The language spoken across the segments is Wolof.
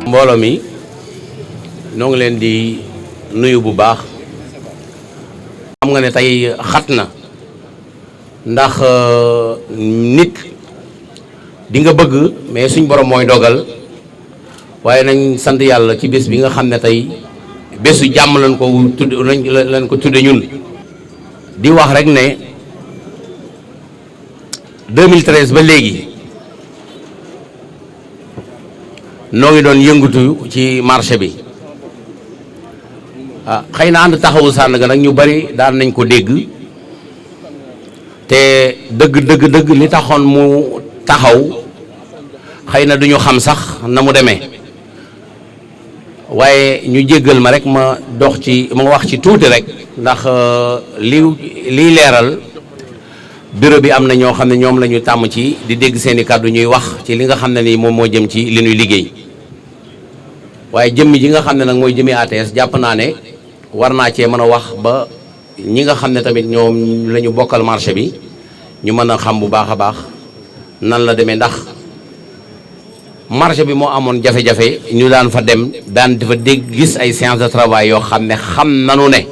mbooloo mi noo ngi leen di nuyu bu baax. xam nga ne tey xat na ndax nit di nga bëgg mais suñ borom mooy dogal waaye nañ sant yàlla ci bés bi nga xam ne tey bésu jàmm lañ ko tudd lañ ko tudde ñun. di wax rek ne 2013 ba léegi noo ngi doon yëngatu ci marché bi xëy na ànd taxawu Sandaga nag ñu bari daan nañ ko dégg te dëgg li taxoon mu taxaw xëy na duñu xam sax na mu demee waaye ñu jéggal ma rek ma wax ci tuuti rek ndax liy leeral bureau bi am na ñoo xam ne ñoom la ñu tàmm ci di dégg seeni kàddu ñuy wax ci li nga xam ne nii moom moo jëm ci li ñuy liggéey waaye jëmmi ji nga xam ne nag mooy jëmmi ATS jàpp naa ne war naa cee mën a wax ba ñi nga xam ne tamit ñoom la ñu bokkal marché bi ñu mën a xam bu baax a baax nan la demee ndax marché bi moo amoon jafe-jafe ñu daan fa dem daan dafa dégg gis ay séance de travail yoo xam ne xam nanu ne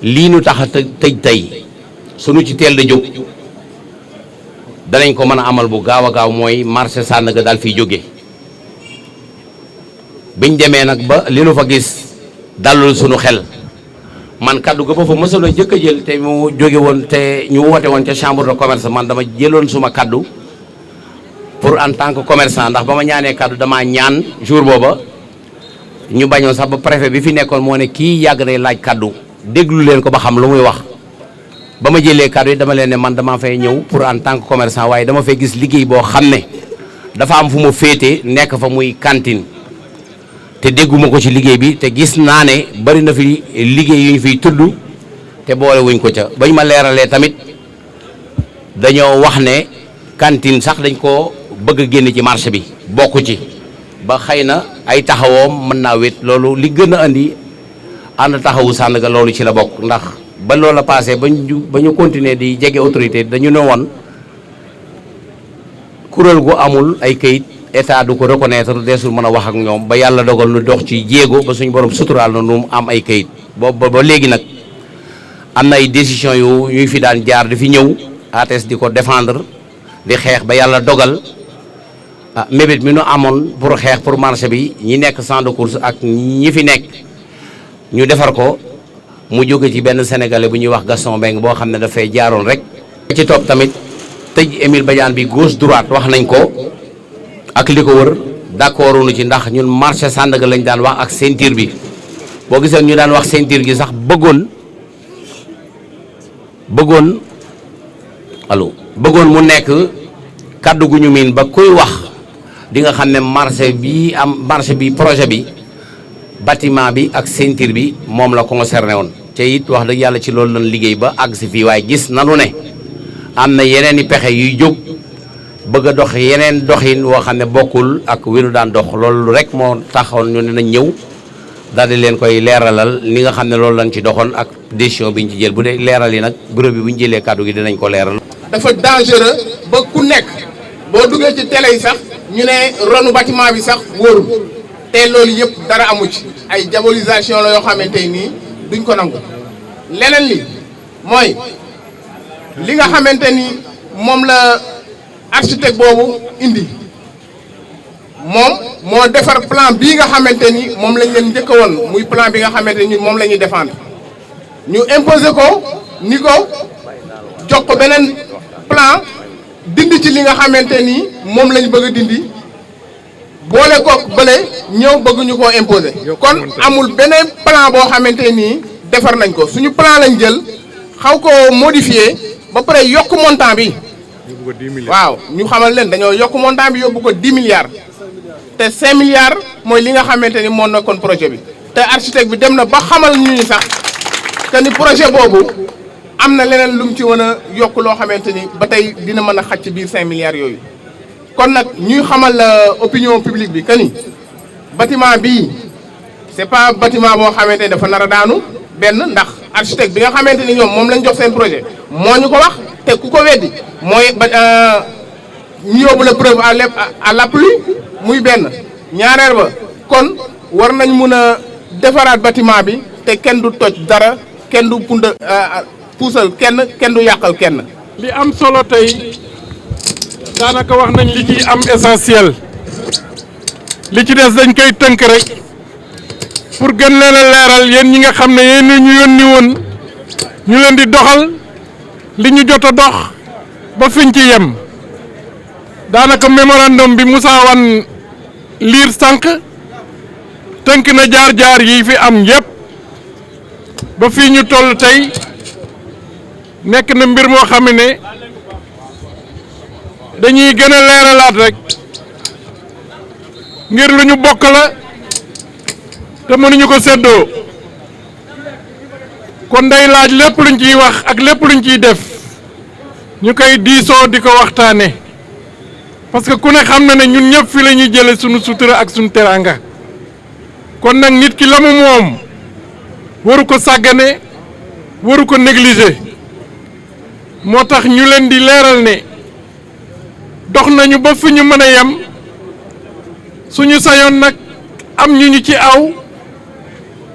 lii nu tax a tëj tey sunu ci teel da jóg danañ ko mën a amal bu gaaw a gaaw mooy marché Sandaga daal fiy jóge biñ demee nag ba li nu fa gis dalul sunu xel man kaddu ga ba fa mësoon a jëkk a jël te mu jóge woon te ñu woote woon ca chambre de commerce man dama jëloon suma kaddu pour en tant que commerçant ndax ba ma ñaanee kaddu damaa ñaan jour booba ñu bañoon sax ba préfet bi fi nekkoon moo ne kii yàgg nay laaj kaddu déglu leen ko ba xam lu muy wax ba ma jëlee kaddu yi dama leen ne man dama fay ñëw pour en tant que commerçant waaye dama fay gis liggéey boo xam ne dafa am fu ma féete nekk fa muy cantine te dégguma ko ci liggéey bi te gis naa ne bari na fi liggéey yu ñu fiy tudd te boole wuñ ko ca bañ ma leeralee tamit dañoo wax ne cantine sax dañ ko bëgg a génne ci marché bi bokk ci ba xëy na ay taxawoom mën naa wét loolu li gën a andi ànd taxawu Sandaga loolu ci la bokk ndax ba loolu la passé ba ñu continuer di jege autorité dañu ne woon kuréel gu amul ay kayit état du ko reconnaître deesul mën a wax ak ñoom ba yàlla dogal nu dox ci jéego ba suñu borom suturaal na nu am ay kayit boobu ba léegi nag am na ay décision yu ñuy fi daan jaar di fi ñëw ATS di ko défendre di xeex ba yàlla dogal mébét mi nu amoon pour xeex pour marché bi ñi nekk champ de course ak ñi fi nekk ñu defar ko mu jóge ci benn sénégalais bu ñuy wax Gaston Mbengue boo xam ne dafay jaaroon rek. ci topp tamit tëj Émile Badiane bi gauche droite wax nañ ko ak li ko wër d'accord nu ci ndax ñun marché Sandaga lañ daan wax ak ceinture bi boo gisee ñu daan wax ceinture gi sax bëggoon mu nekk kaddu gu ñu miin ba kuy wax di nga xam ne marché bi projet bi bâtiment bi ak ceinture bi moom la concerné woon te it wax dëgg yàlla ci loolu lañ liggéey ba àgg si fii waaye gis nanu ne am na yeneen i pexe yuy jóg bëgg a dox yeneen doxin woo xam ne bokkul ak winu daan dox loolu rek moo taxoon ñu ne nañ ñëw daal di leen koy leeralal ni nga xam ne loolu lañ ci doxoon ak décision bi ñu ci jël bu dee leeral yi nag bureau bi bu ñu jëlee kàddu gi dinañ ko leeral. dafa dangereux ba ku nekk boo duggee ci télé yi sax ñu ne ronu bâtiment bi sax wóorul te loolu yëpp dara amu ci ay diabolisation la yoo xamante nii duñ ko nangu. leneen li mooy li nga xamante ni moom la architecte boobu indi moom moo defar plan bii nga xamante ni moom lañ leen njëkk woon muy plan bi nga xamante ni moom la ñuy défendre ñu imposer ko ni ko jox ko beneen plan dindi ci li nga xamante ni moom lañ bëgg a dindi boole kook bële ñëw bëgguñu koo imposer kon amul beneen plan boo xamante ni defar nañ ko suñu plan lañ jël xaw ko modifier ba pare yokk montant bi waaw ñu xamal leen dañoo yokk montant bi yóbbu ko 10 milliards te 5 milliards mooy li nga xamante ni moo nekkoon projet bi te architecte bi dem na ba xamal ñu ni sax que ni projet boobu am na leneen lu mu ci mën a yokk loo xamante ni ba tey dina mën a xaj ci biir 5 milliards yooyu kon nag ñuy xamal opinion publique bi que ni bâtiment bii c'est pas bâtiment boo xamante ni dafa nar a daanu benn ndax architecte bi nga xamante ni ñoom moom lañ jox seen projet moo ñu ko wax te ku ko weddi mooy ba ñu yóbbu la preuve à l'appui muy benn ñaareel ba kon war nañ mun a defaraat bâtiment bi te kenn du toj dara kenn du puusal kenn du yàqal kenn. li am solo tey daanaka wax nañ li ci am essentiel li ci des dañ koy tënk rek pour gën leen a leeral yéen ñi nga xam ne yéen ñu yónni woon ñu leen di doxal li ñu jot a dox ba fiñ ci yem daanaka mémorandum bi Moussa Wane liir sànq tënk na jaar-jaar yi fi am yépp ba fii ñu toll tey nekk na mbir moo xam ne dañuy gën a leeralaat rek ngir lu ñu bokk la te mënuñu ko séddoo kon day laaj lépp luñ ciy wax ak lépp luñ ciy def ñu koy diisoo di ko waxtaane parce que ku ne xam na ne ñun ñëpp fi la ñuy jële sunu sutura ak sunu teraanga kon nag nit ki la mu moom waru ko sàggane waru ko négliger moo tax ñu leen di leeral ne dox nañu ba fi ñu mën a yem suñu sañoon nag am ñu ci aw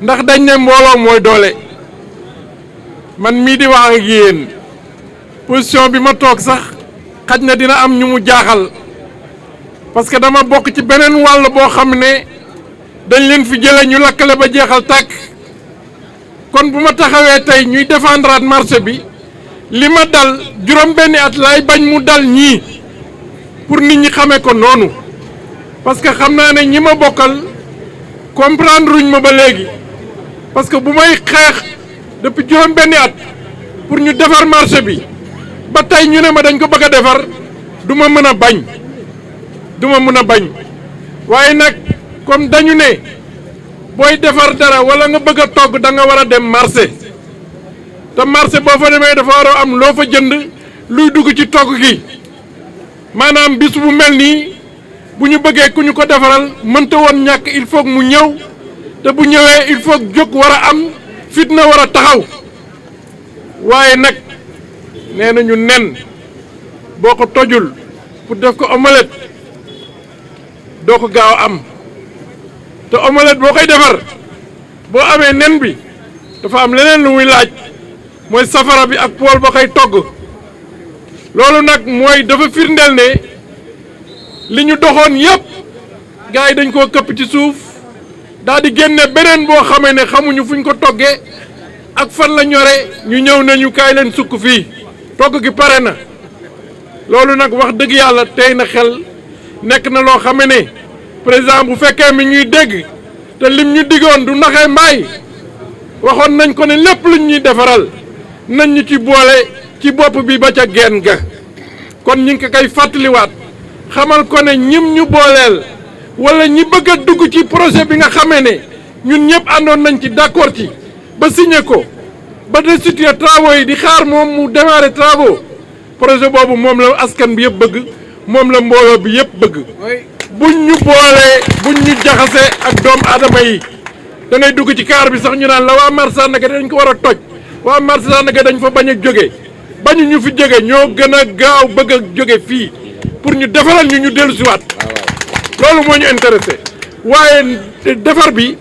ndax dañ ne mbooloo mooy doole man mii di wax ak yéen position bi ma toog sax xaj na dina am ñu mu jaaxal parce que dama bokk ci beneen wàll boo xam ne dañ leen fi jële ñu lakkale ba jeexal tàkk kon bu ma taxawee tey ñuy défendraat marché bi li ma dal juróom benni at laay bañ mu dal ñii pour nit ñi xamee ko noonu parce que xam naa ne ñi ma bokkal comprendre ruñ ma ba léegi parce que bu may xeex depuis juróom benni at pour ñu defar marché bi ba tey ñu ne ma dañ ko bëgg a defar du ma mën a bañ waaye nag comme dañu ne booy defar dara wala nga bëgg a togg da nga war a dem marché te marché boo fa demee dafa war a am loo fa jënd luy dugg ci togg gi maanaam bis bu mel nii bu ñu bëggee ku ñu ko defaral mënta woon ñàkk il faut mu ñëw te bu ñëwee il faut jóg war a am fitna war a taxaw waaye nag nee nañu nen boo ko tojul pour def ko omelette doo ko gaaw am te omelette boo koy defar boo amee nen bi dafa am leneen lu muy laaj mooy safara bi ak pool ba koy togg loolu nag mooy dafa firndeel ne li ñu doxoon yépp gars yi dañ koo këpp ci suuf daal di génne beneen boo xamee ne xamuñu fuñ ko toggee ak fan la ñore ñu ñëw nañu kaay leen sukk fii togg gi pare na loolu nag wax dëgg yàlla tey na xel nekk na loo xame ne président bu fekkee mi ñuy dégg te lim ñu diggoon du naxee mbaay waxoon nañ ko ne lépp luñ ñuy defaral nañ ñu ci boole ci bopp bi ba ca genn ga kon ñi ngi ko koy fàttaliwaat xamal ko ne ñim ñu booleel wala ñi bëgg a dugg ci projet bi nga xamee ne ñun ñëpp àndoon nañ ci d'accord ci ba signé ko ba restituer travaux yi di xaar moom mu démarrer travaux projet boobu moom la askan bi yëpp bëgg moom la mbooloo bi yëpp bëgg buñ ñu boolee buñ ñu jaxase ak doomu aadama yi da ngay dugg ci kaar bi sax ñu naan la waa marché Sandaga dañ ko war a toj waa marché Sandaga dañ fa bañ a jóge bañu ñu fi jóge ñoo gën a gaaw bëgg a jóge fii pour ñu defaral ñu dellu siwaat loolu moo ñu intéressé waaye defar bi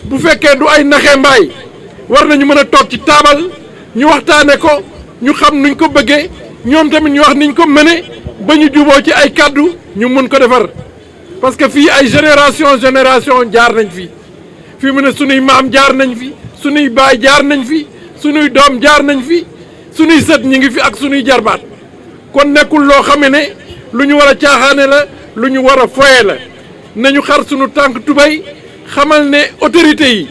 bu fekkee du ay naxee mbaay war nañu mën a toog ci taabal ñu waxtaane ko ñu xam nuñ ko bëggee ñoom tamit ñu wax niñ ko mëne ba ñu juboo ci ay kàddu ñu mun ko defar parce que fii ay génération jaar nañ fi fii mu ne sunuy maam jaar nañ fi sunuy baay jaar nañ fi sunuy doom jaar nañ fi sunuy sët ñi ngi fi ak sunuy jarbaat kon nekkul loo xame ne lu ñu war a caaxaane la lu ñu war a foye la nañu xar sunu tànk tubay xamal ne autorité yi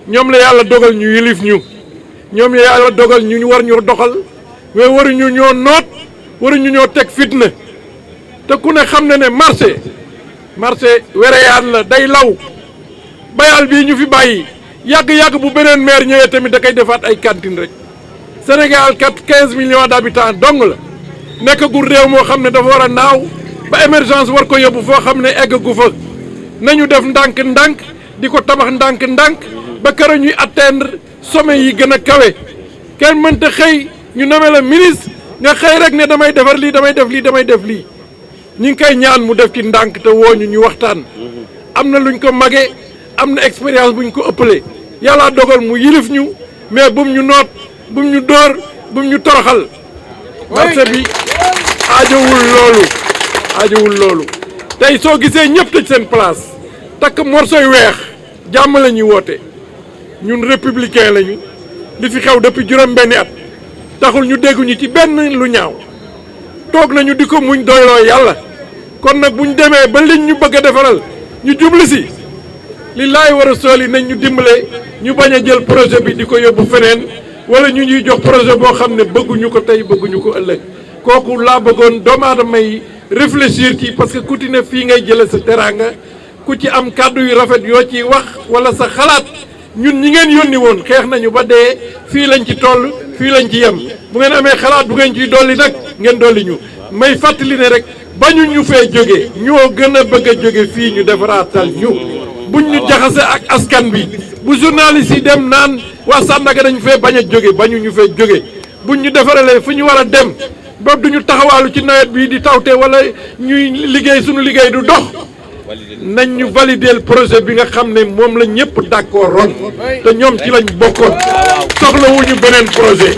ñoom la yàlla dogal ñu yilif ñu ñoom la yàlla dogal ñu war ñu doxal mais waruñu ñoo noot waruñu ñoo teg fitna te ku ne xam na ne marché wereyaan la day law bayal bii ñu fi bàyyi yàgg-yàgg bu beneen maire ñëwee tamit da koy defaat ay cantine rek Sénégal 15 millions d'habitants dong la nekkagul réew moo xam ne dafa war a naaw ba émergence war ko yóbbu foo xam ne eggagu fa nañu def ndànk-ndànk di ko tabax ndànk-ndànk ba kër ñuy atteindre sommet yi gën a kawe kenn mënta xëy ñu nommé la ministre nga xëy rek ne damay defar lii damay def lii damay def lii ñu ngi koy ñaan mu def ci ndànk te wooñu ñu waxtaan am na luñ ko magee am na expérience buñ ko ëppalee yàlla dogal mu yilif ñu mais bum ñu noot bum ñu dóor bum ñu toroxal marché bi aajowul loolu tey soo gisee ñëpp tëj seen place takk morsoy weex jàmm la ñuy woote ñun républicain lañu li fi xew depuis juróom-benni at taxul ñu dégguñu ci benn lu ñaaw toog nañu di ko muñ doyloo yàlla kon nag buñ demee ba liñ ñu bëgg a defaral ñu jubli si li laay war a sool yi nañ ñu dimbale ñu bañ a jël projet bi di ko yóbbu feneen wala ñu ñuy jox projet boo xam ne bëgguñu ko tey bëgguñu ko ëllëg kooku laa bëggoon doomu aadama yi réfléchir ci parce que ku ci ne fii ngay jële sa teraanga ku ci am kàddu yu rafet yoo ciy wax wala sa xalaat ñun ñi ngeen yónni woon xeex nañu ba dee fii lañ ci toll fii lañ ci yem bu ngeen amee xalaat bu ngeen ciy dolli nag ngeen dolli ñu may fàttali ne rek bañu ñu fee jóge ñoo gën a bëgg a jóge fii ñu defaraatal ñu buñ ñu jaxase ak askan bi bu journaliste yi dem naan waa Sandaga dañu fee bañ a jóge bañu ñu fee jóge buñ ñu defaralee fu ñu war a dem ba duñu taxawaalu ci nawet bi di tawte wala ñuy liggéey suñu liggéey du dox nañ ñu valider projet bi nga xam ne moom la ñëpp d'accord ron te ñoom ci lañ bokkoon soxlawuñu beneen projet